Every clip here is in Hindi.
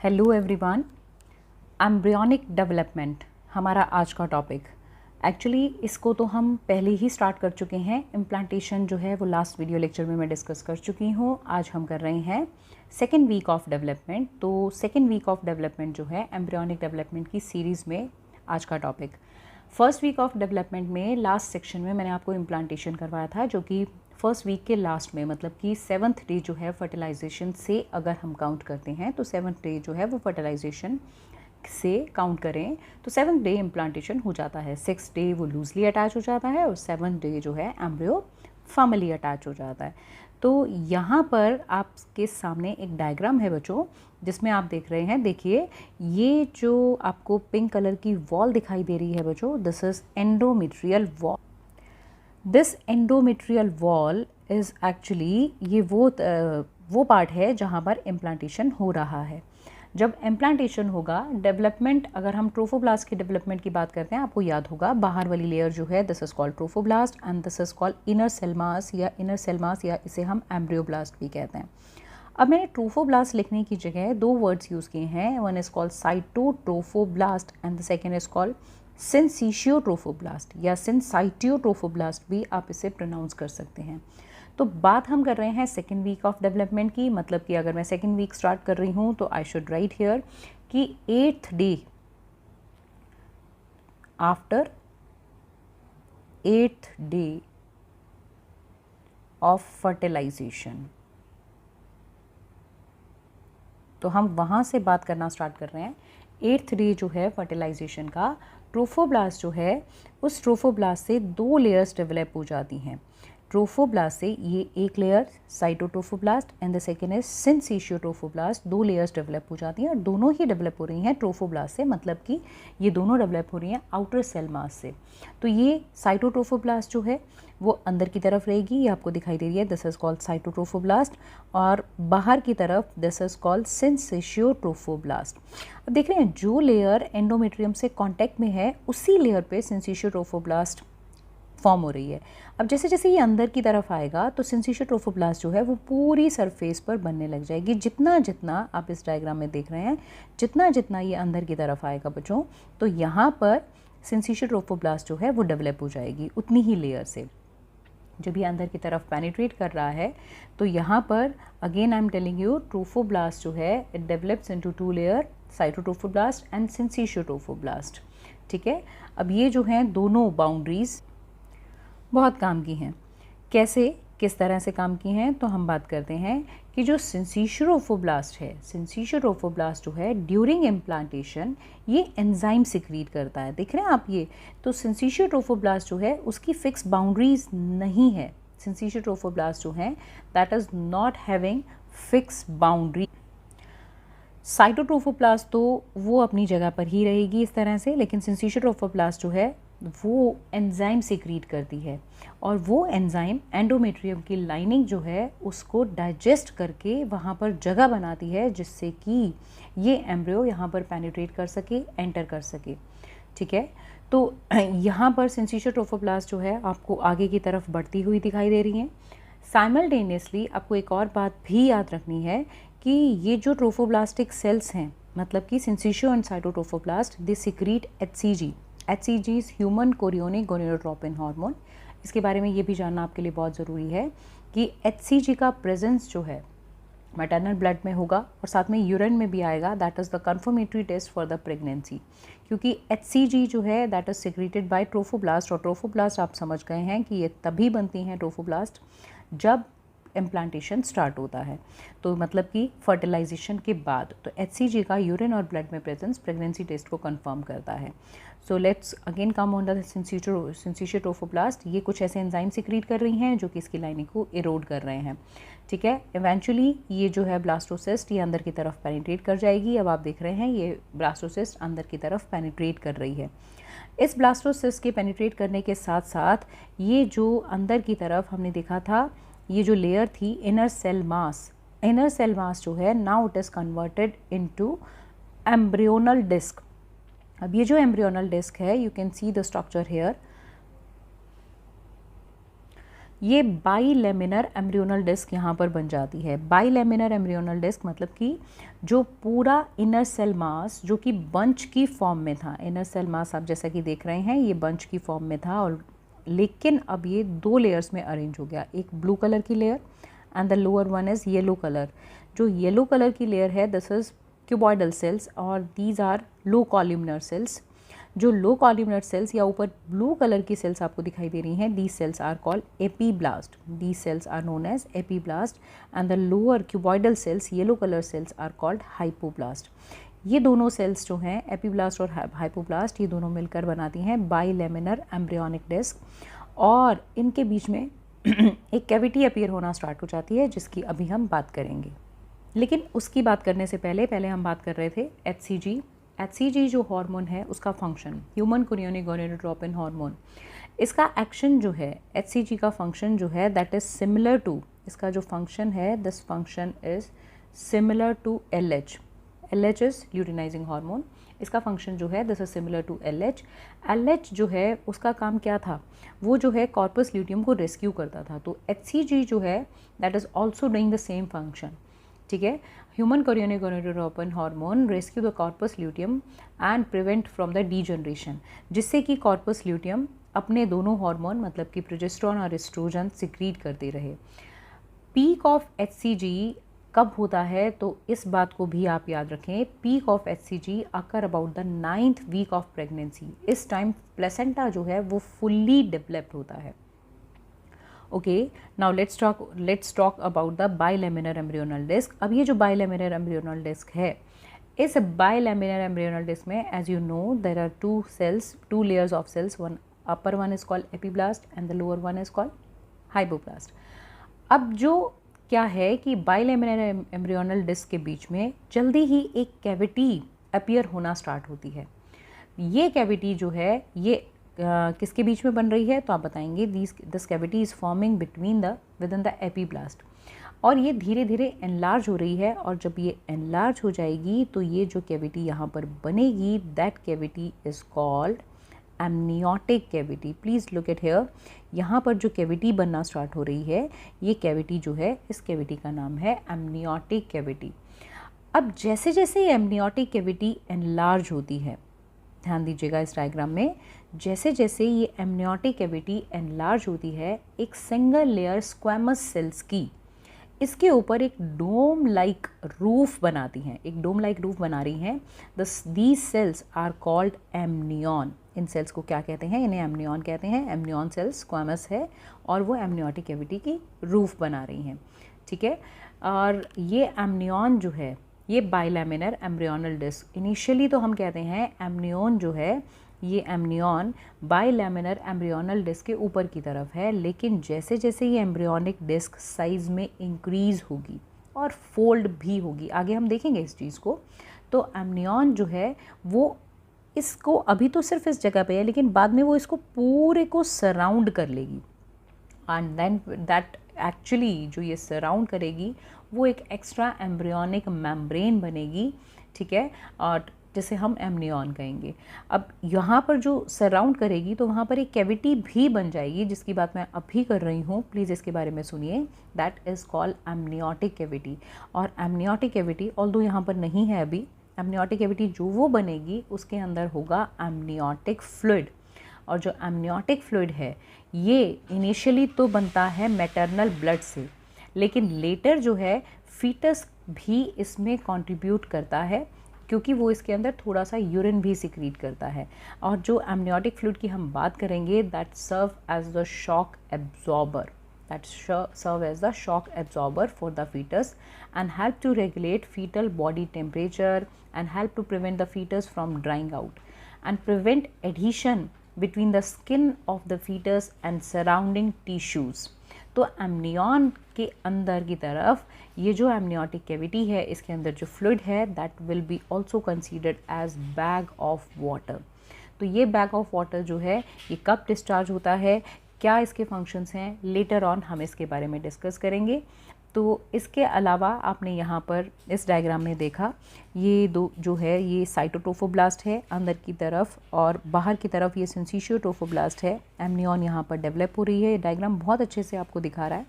हेलो एवरीवन, एम्ब्रियोनिक डेवलपमेंट हमारा आज का टॉपिक। एक्चुअली इसको तो हम पहले ही स्टार्ट कर चुके हैं। इम्प्लांटेशन जो है वो लास्ट वीडियो लेक्चर में मैं डिस्कस कर चुकी हूँ। आज हम कर रहे हैं सेकेंड वीक ऑफ डेवलपमेंट। तो सेकेंड वीक ऑफ डेवलपमेंट जो है एम्ब्रियोनिक डेवलपमेंट की सीरीज़ में आज का topic. First week of development में लास्ट सेक्शन में मैंने आपको इम्प्लांटेशन करवाया था, जो कि फर्स्ट वीक के लास्ट में, मतलब कि 7th डे जो है फर्टिलाइजेशन से अगर हम काउंट करते हैं तो 7th डे जो है वो फर्टिलाइजेशन से काउंट करें तो 7th डे इम्प्लांटेशन हो जाता है। 6th डे वो लूजली अटैच हो जाता है और 7th डे जो है एम्ब्रियो फॉर्मली अटैच हो जाता है। तो यहाँ पर आपके सामने एक डायग्राम है बच्चों, जिसमें आप देख रहे हैं। देखिए, ये जो आपको पिंक कलर की वॉल दिखाई दे रही है बच्चों, this is endometrial wall. This endometrial wall is actually ये वो पार्ट है जहाँ पर इम्प्लांटेशन हो रहा है। जब इम्प्लांटेशन होगा, डेवलपमेंट, अगर हम ट्रोफोब्लास्ट की डेवलपमेंट की बात करते हैं, आपको याद होगा बाहर वाली लेयर जो है this is called trophoblast and this is called inner cell mass या इसे हम एम्ब्रियोब्लास्ट भी कहते हैं। अब मैंने ट्रोफोब्लास्ट लिखने की जगह दो वर्ड्स यूज़ किए हैं। One is called cytotrophoblast and the second is called syncytiotrophoblast या सिंसाइटियोट्रोफोब्लास्ट भी आप इसे प्रोनाउंस कर सकते हैं। तो बात हम कर रहे हैं सेकेंड वीक ऑफ डेवलपमेंट की, मतलब कि अगर मैं सेकेंड वीक स्टार्ट कर रही हूँ तो आई शुड राइट हियर कि 8th day, after 8th day of fertilisation, तो हम वहाँ से बात करना स्टार्ट कर रहे हैं। 8th डे जो है फर्टिलाइजेशन का, ट्रोफोब्लास्ट जो है उस ट्रोफोब्लास्ट से दो लेयर्स डेवलप हो जाती हैं। ट्रोफोब्लास्ट से ये एक layer cytotrophoblast and the second is syncytiotrophoblast, दो लेयर्स डेवलप हो जाती हैं और दोनों ही डेवलप हो रही हैं ट्रोफोब्लास्ट से, मतलब कि ये दोनों डेवलप हो रही हैं आउटर सेल मास से। तो ये साइटोट्रोफोब्लास्ट जो है वो अंदर की तरफ रहेगी, ये आपको दिखाई दे रही है, दिस इज कॉल्ड साइटोट्रोफोब्लास्ट, और बाहर की तरफ दिस इज कॉल्ड सिंसिशियोट्रोफोब्लास्ट। अब देख रहे हैं जो लेयर एंडोमेट्रियम से कांटेक्ट में है उसी लेयर पे सिंसिशियोट्रोफोब्लास्ट फॉर्म हो रही है। अब जैसे जैसे ये अंदर की तरफ आएगा तो सिंसिशियोट्रोफोब्लास्ट जो है वो पूरी सरफेस पर बनने लग जाएगी। जितना जितना आप इस डायग्राम में देख रहे हैं, जितना जितना ये अंदर की तरफ आएगा बच्चों, तो यहाँ पर सिंसिशियोट्रोफोब्लास्ट जो है वो डेवलप हो जाएगी उतनी ही लेयर से। जब ये अंदर की तरफ पेनिट्रेट कर रहा है तो यहाँ पर again I am telling you, trophoblast जो है it develops into two layer, cytotrophoblast and syncytiotrophoblast. ठीक है, अब ये जो हैं दोनों बाउंड्रीज बहुत काम की हैं। कैसे, किस तरह से काम की हैं, तो हम बात करते हैं कि जो सिंसिशियोट्रोफोब्लास्ट है, सिंसिशियोट्रोफोब्लास्ट जो है ड्यूरिंग इम्प्लांटेशन ये एंजाइम सिक्रीट करता है। देख रहे हैं आप ये, तो सिंसिशियोट्रोफोब्लास्ट जो है उसकी फिक्स बाउंड्रीज नहीं है। सिंसिशियोट्रोफोब्लास्ट जो है that is not having fix boundary. Cytotrophoblast तो वो अपनी जगह पर ही रहेगी इस तरह से, लेकिन सिंसिशियोट्रोफोब्लास्ट जो है वो एंजाइम सिक्रीट करती है और वो एंजाइम एंडोमेट्रियम की लाइनिंग जो है उसको डाइजेस्ट करके वहाँ पर जगह बनाती है, जिससे कि ये एम्ब्रियो यहाँ पर पेनिट्रेट कर सके, एंटर कर सके। ठीक है, तो यहाँ पर सिंसिशियोट्रोफोब्लास्ट जो है आपको आगे की तरफ बढ़ती हुई दिखाई दे रही हैं। साइमल्टेनियसली आपको एक और बात भी याद रखनी है कि ये जो ट्रोफोब्लास्टिक सेल्स हैं, मतलब कि syncytio and cytotrophoblast, they secrete HCG। HCG is human chorionic gonadotropin hormone. इसके बारे में ये भी जानना आपके लिए बहुत ज़रूरी है कि HCG का प्रेजेंस जो है मैटरनल ब्लड में होगा और साथ में यूरिन में भी आएगा। That is the confirmatory test for the pregnancy, क्योंकि HCG जो है that is secreted by trophoblast, और ट्रोफोब्लास्ट आप समझ गए हैं कि ये तभी बनती हैं ट्रोफोब्लास्ट जब इम्प्लांटेशन स्टार्ट होता है, तो मतलब कि फर्टिलाइजेशन के बाद। तो HCG का यूरिन और ब्लड में प्रेजेंस प्रेगनेंसी टेस्ट को कंफर्म करता है। So let's again come on the syncytiotrophoblast. ये कुछ ऐसे एंजाइम सिक्रीट कर रही हैं जो कि इसकी लाइनिंग को इरोड कर रहे हैं। ठीक है, इवेंचुअली ये जो है ब्लास्टोसिस्ट ये अंदर की तरफ पेनिट्रेट कर जाएगी। अब आप देख रहे हैं ये ब्लास्टोसिस्ट अंदर की तरफ पेनिट्रेट कर रही है। इस ब्लास्टोसिस्ट के पेनिट्रेट करने के साथ साथ ये जो अंदर की तरफ हमने देखा था, ये जो लेयर थी इनर सेल मास जो है now it is converted into embryonal disc. अब ये जो एम्ब्रियोनल डिस्क है, you can see the structure here. ये बाइलेमिनर एम्ब्रियोनल डिस्क यहाँ पर बन जाती है। बाइलेमिनर एम्ब्रियोनल डिस्क मतलब कि जो पूरा इनर सेल मास जो कि बंच की फॉर्म में था, इनर सेल मास आप जैसा कि देख रहे हैं ये बंच की फॉर्म में था, और लेकिन अब ये 2 लेयर्स में अरेंज हो गया, एक ब्लू कलर की layer and the lower one is yellow colour. जो येलो कलर की लेयर है दिस इज़ क्यूबॉइडल सेल्स और these are low columnar cells. जो लो कॉल्यूमिनर सेल्स या ऊपर ब्लू कलर की सेल्स आपको दिखाई दे रही हैं, these cells are called epiblast, these cells are known as epiblast and the lower cuboidal cells yellow colour cells are called hypoblast. ये दोनों सेल्स जो हैं एपीब्लास्ट और हाइपोब्लास्ट, ये दोनों मिलकर बनाती हैं बाइलेमिनर एम्ब्रियोनिक डिस्क, और इनके बीच में एक कैविटी अपीयर होना स्टार्ट हो जाती है जिसकी अभी हम बात करेंगे। लेकिन उसकी बात करने से पहले हम बात कर रहे थे HCG। HCG जो हार्मोन है उसका function, human chorionic gonadotropin hormone, इसका एक्शन जो है HCG का फंक्शन जो है दैट इज़ सिमिलर टू, इसका जो फंक्शन है this function is similar to LH। LH is luteinising hormone, इसका फंक्शन जो है this is similar to LH। LH जो है उसका काम क्या था, वो जो है कॉर्पस ल्यूटियम को रेस्क्यू करता था, तो HCG जो है that is also doing the same function. ठीक है, human chorionic gonadotropin hormone rescue the corpus luteum and prevent from the degeneration, जिससे कि कॉर्पस ल्यूटियम अपने दोनों हार्मोन मतलब कि प्रोजेस्टेरोन और एस्ट्रोजन सिक्रीट करते रहे। पीक ऑफ HCG कब होता है, तो इस बात को भी आप याद रखें, peak of HCG occur about the 9th week of pregnancy. इस टाइम प्लेसेंटा जो है वो फुल्ली डेवलप्ड होता है। Okay, now let's talk about the bilaminar embryonal disc. अब ये जो बाइलेमिनर एम्ब्रियोनल डिस्क है, इस बाइलेमिनर एम्ब्रियोनल डिस्क में as you know there are two layers of cells, one upper one is called epiblast and the lower one is called hypoblast। अब जो क्या है कि बाइलेमिनर एम्ब्रियोनल डिस्क के बीच में जल्दी ही एक कैविटी अपीयर होना स्टार्ट होती है। ये कैविटी जो है ये किसके बीच में बन रही है, तो आप बताएंगे this cavity is forming with in the epiblast, और ये धीरे धीरे एनलार्ज हो रही है, और जब ये एनलार्ज हो जाएगी तो ये जो कैविटी यहाँ पर बनेगी that cavity is called amniotic cavity. Please look at here, यहाँ पर जो कैविटी बनना स्टार्ट हो रही है ये कैविटी जो है, इस कैविटी का नाम है एमनियोटिक कैविटी। अब जैसे जैसे ये एमनियोटिक कैविटी एनलार्ज होती है, ध्यान दीजिएगा इस डायग्राम में, जैसे जैसे ये एमनियोटिक कैविटी एनलार्ज होती है, एक सिंगल लेयर स्क्वैमस सेल्स की इसके ऊपर एक डोम लाइक रूफ बनाती हैं, एक डोम लाइक रूफ बना रही हैं। These cells are called amnion. इन सेल्स को क्या कहते हैं, इन्हें एमनियॉन कहते हैं। एमनियॉन सेल्स स्क्वैमस है और वो एमनियोटिक कैविटी की रूफ बना रही हैं। ठीक है, और ये एमनियॉन जो है ये बाइलेमिनर एम्ब्रियोनल डिस्क, इनिशियली तो हम कहते हैं एमनियॉन जो है ये एमनियॉन बाइलेमिनर एम्ब्रियोनल डिस्क के ऊपर की तरफ है, लेकिन जैसे जैसे ये एम्ब्रियोनिक डिस्क साइज़ में इंक्रीज़ होगी और फोल्ड भी होगी, आगे हम देखेंगे इस चीज़ को, तो एमनियॉन जो है वो इसको अभी तो सिर्फ इस जगह पे है, लेकिन बाद में वो इसको पूरे को सराउंड कर लेगी, एंड देन दैट एक्चुअली जो ये सराउंड करेगी वो एक एक्स्ट्रा एम्ब्रियोनिक मेम्ब्रेन बनेगी। ठीक है, और जिसे हम एमनियॉन कहेंगे। अब यहाँ पर जो सराउंड करेगी तो वहाँ पर एक कैविटी भी बन जाएगी, जिसकी बात मैं अभी कर रही हूँ, प्लीज़ इसके बारे में सुनिए। That is called amniotic cavity. और एमनियोटिक कैविटी ऑल्दो यहाँ पर नहीं है अभी, एमनियोटिक कैविटी जो वो बनेगी उसके अंदर होगा एमनियोटिक फ्लूइड, और जो एमनियोटिक फ्लूइड है ये इनिशियली तो बनता है मैटरनल ब्लड से, लेकिन लेटर जो है फीटस भी इसमें कंट्रीब्यूट करता है, क्योंकि वो इसके अंदर थोड़ा सा यूरिन भी सिक्रीट करता है। और जो एमनियोटिक फ्लूइड की हम बात करेंगे that serve as the shock absorber, for the fetus and help to regulate fetal body temperature and help to prevent the fetus from drying out and prevent adhesion between the skin of the fetus and surrounding tissues। तो एमनियॉन के अंदर की तरफ ये जो एमनियोटिक कैविटी है इसके अंदर जो फ्लूइड है that will be also considered as bag of water. तो ये बैग ऑफ वाटर जो है ये कब डिस्चार्ज होता है, क्या इसके फंक्शंस हैं, लेटर ऑन हम इसके बारे में डिस्कस करेंगे। तो इसके अलावा आपने यहाँ पर इस डायग्राम में देखा, ये दो जो है ये साइटोट्रोफोब्लास्ट है अंदर की तरफ, और बाहर की तरफ ये सिंसिशियोट्रोफोब्लास्ट है। एमनियॉन यहाँ पर डेवलप हो रही है। ये डायग्राम बहुत अच्छे से आपको दिखा रहा है।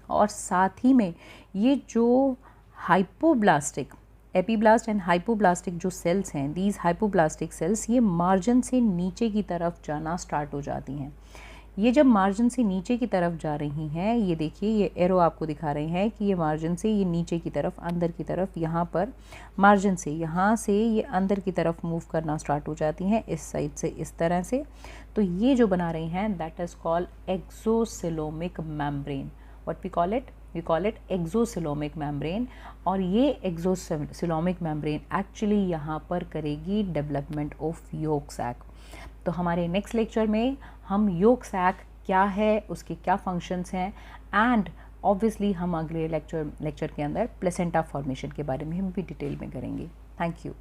और साथ ही में ये जो हाइपोब्लास्टिक, एपीब्लास्ट एंड हाइपोब्लास्टिक जो सेल्स हैं, दीज हाइपोब्लास्टिक सेल्स, ये मार्जिन से नीचे की तरफ जाना स्टार्ट हो जाती हैं। ये जब मार्जिन से नीचे की तरफ जा रही हैं, ये देखिए ये एरो आपको दिखा रहे हैं कि ये मार्जिन से ये नीचे की तरफ, अंदर की तरफ, यहाँ पर मार्जिन से यहाँ से ये अंदर की तरफ मूव करना स्टार्ट हो जाती हैं, इस साइड से इस तरह से। तो ये जो बना रही हैं that is called exocoelomic membrane. What we call it exocoelomic membrane. और ये एक्सोसिलोमिक मेम्ब्रेन एक्चुअली यहाँ पर करेगी डेवलपमेंट ऑफ योक सैक। तो हमारे नेक्स्ट लेक्चर में हम योक सैक क्या है, उसके क्या फंक्शंस हैं, एंड ऑब्वियसली हम अगले लेक्चर के अंदर प्लेसेंटा फॉर्मेशन के बारे में भी डिटेल में करेंगे। Thank you.